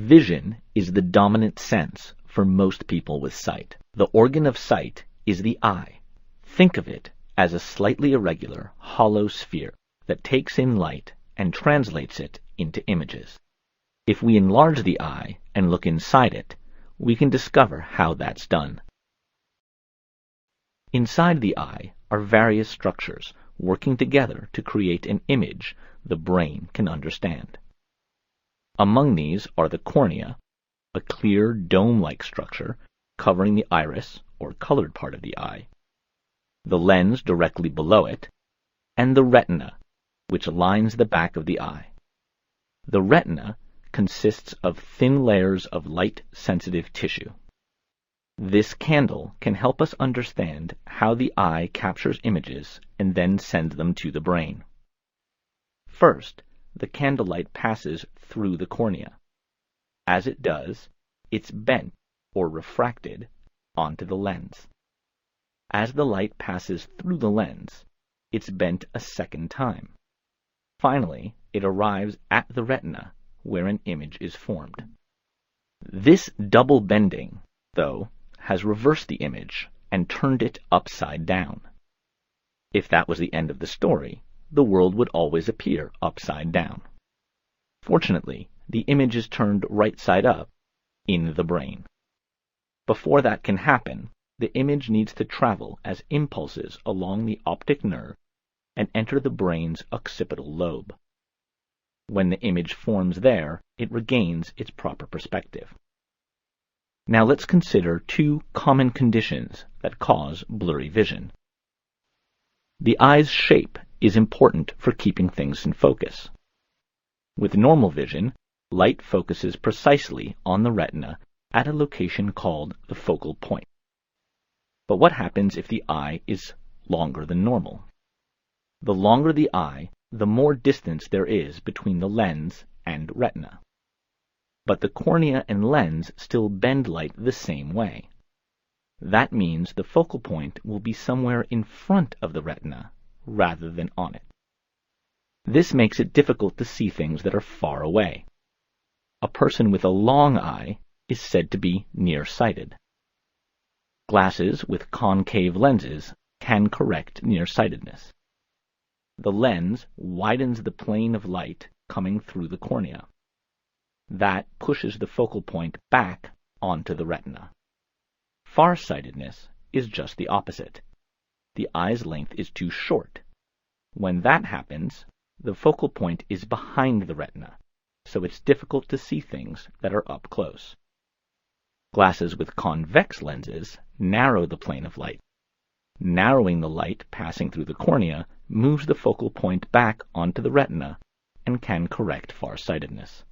Vision is the dominant sense for most people with sight. The organ of sight is the eye. Think of it as a slightly irregular, hollow sphere that takes in light and translates it into images. If we enlarge the eye and look inside it, we can discover how that's done. Inside the eye are various structures working together to create an image the brain can understand. Among these are the cornea, a clear dome-like structure covering the iris or colored part of the eye, the lens directly below it, and the retina, which lines the back of the eye. The retina consists of thin layers of light-sensitive tissue. This candle can help us understand how the eye captures images and then sends them to the brain. First, the candlelight passes through the cornea. As it does, it's bent or refracted onto the lens. As the light passes through the lens, it's bent a second time. Finally, it arrives at the retina, where an image is formed. This double bending, though, has reversed the image and turned it upside down. If that was the end of the story, the world would always appear upside down. Fortunately, the image is turned right side up in the brain. Before that can happen, the image needs to travel as impulses along the optic nerve and enter the brain's occipital lobe. When the image forms there, it regains its proper perspective. Now let's consider two common conditions that cause blurry vision. The eye's shape is important for keeping things in focus. With normal vision, light focuses precisely on the retina at a location called the focal point. But what happens if the eye is longer than normal? The longer the eye, the more distance there is between the lens and retina. But the cornea and lens still bend light the same way. That means the focal point will be somewhere in front of the retina rather than on it. This makes it difficult to see things that are far away. A person with a long eye is said to be nearsighted. Glasses with concave lenses can correct nearsightedness. The lens widens the plane of light coming through the cornea. That pushes the focal point back onto the retina. Farsightedness is just the opposite. The eye's length is too short. When that happens, the focal point is behind the retina, so it's difficult to see things that are up close. Glasses with convex lenses narrow the plane of light. Narrowing the light passing through the cornea moves the focal point back onto the retina and can correct farsightedness.